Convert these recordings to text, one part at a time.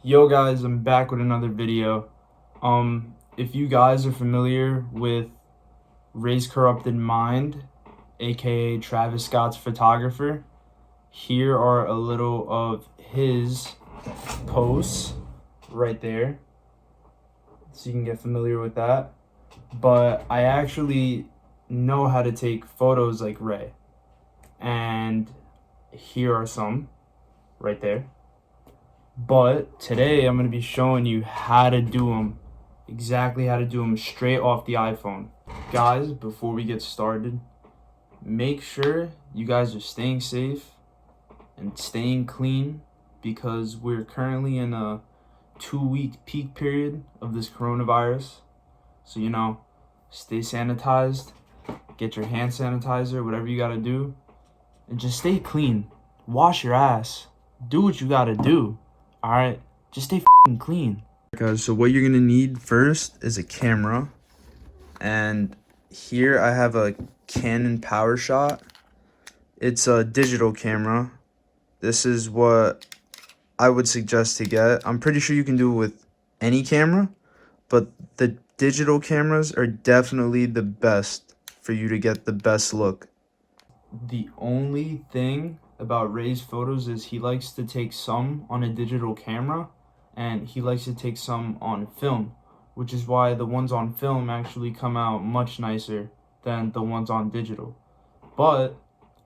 Yo guys, I'm back with another video. If you guys are familiar with Rayscorruptedmind, aka Travis Scott's photographer, here are a little of his posts right there, so you can get familiar with that. But I actually know how to take photos like Ray, and here are some right there. But today I'm going to be showing you how to do them, exactly how to do them straight off the iPhone. Guys, before we get started, make sure you guys are staying safe and staying clean because we're currently in a 2-week peak period of this coronavirus. So, stay sanitized, get your hand sanitizer, whatever you got to do, and just stay clean. Wash your ass. Do what you got to do. Alright, just stay clean. Guys, so what you're gonna need first is a camera. And here I have a Canon PowerShot. It's a digital camera. This is what I would suggest to get. I'm pretty sure you can do it with any camera, but the digital cameras are definitely the best for you to get the best look. The only thing about Ray's photos is he likes to take some on a digital camera and he likes to take some on film, which is why the ones on film actually come out much nicer than the ones on digital. But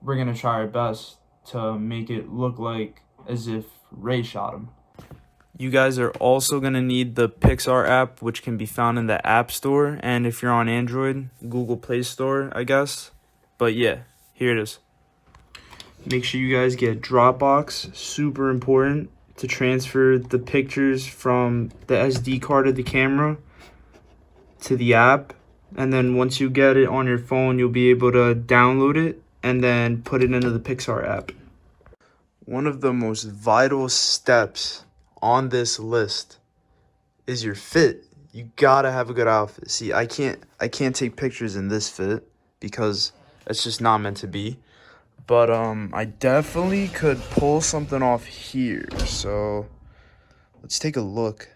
we're gonna try our best to make it look like as if Ray shot him. You guys are also gonna need the Pixar app, which can be found in the App Store, and if you're on Android, Google Play Store, I guess. But yeah, here it is. Make sure you guys get Dropbox, super important to transfer the pictures from the SD card of the camera to the app. And then once you get it on your phone, you'll be able to download it and then put it into the Pixar app. One of the most vital steps on this list is your fit. You gotta have a good outfit. See, I can't take pictures in this fit because it's just not meant to be. But I definitely could pull something off here. So let's take a look.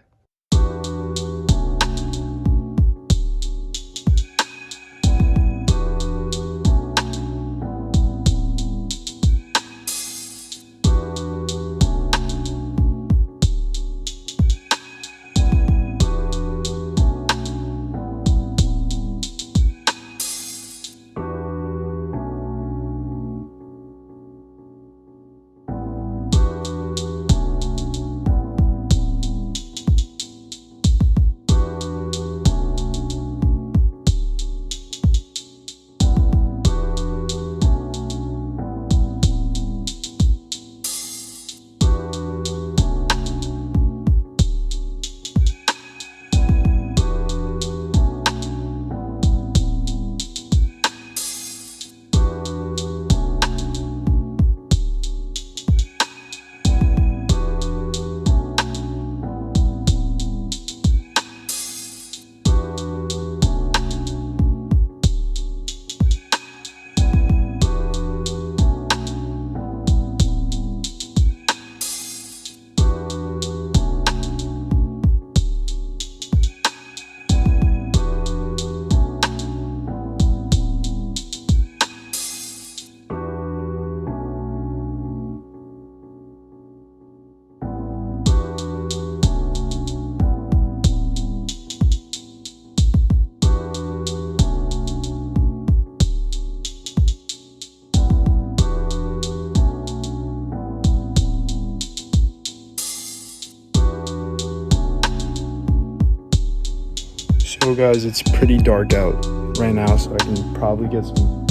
So guys, it's pretty dark out right now, so I can probably get some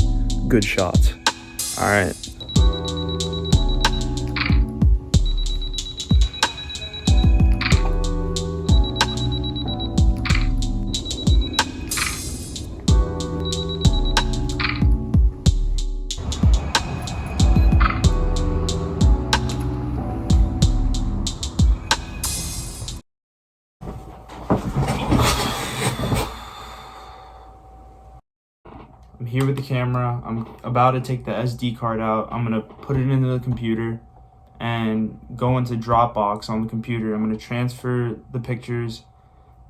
good shots. All right. I'm here with the camera. I'm about to take the SD card out. I'm gonna put it into the computer and go into Dropbox on the computer. I'm going to transfer the pictures,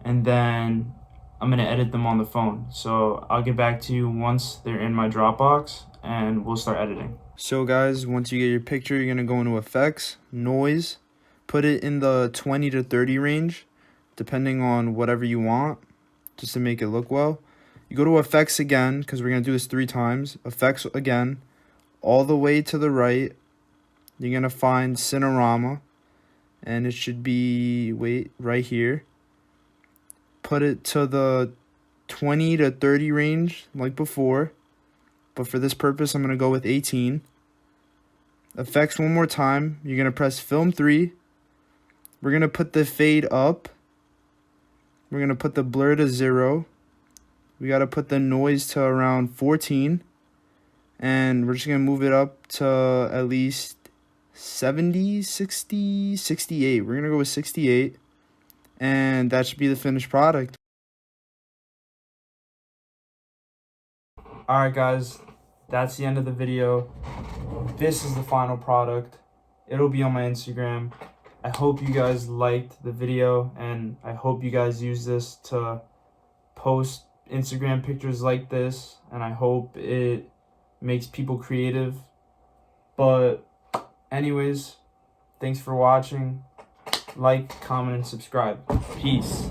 and then I'm going to edit them on the phone. So I'll get back to you once they're in my Dropbox, and we'll start editing. So guys, once you get your picture, you're going to go into effects, noise, put it in the 20 to 30 range, depending on whatever you want, just to make it look well. You go to effects again, because we're going to do this 3 times. Effects again, all the way to the right. You're going to find Cinerama, and it should be, right here. Put it to the 20 to 30 range, like before. But for this purpose, I'm going to go with 18. Effects one more time. You're going to press Film 3. We're going to put the fade up. We're going to put the blur to 0. We got to put the noise to around 14. And we're just going to move it up to at least 70, 60, 68. We're going to go with 68. And that should be the finished product. Alright guys, that's the end of the video. This is the final product. It'll be on my Instagram. I hope you guys liked the video, and I hope you guys use this to post Instagram pictures like this, and I hope it makes people creative. But anyways, thanks for watching. Like, comment, and subscribe. Peace.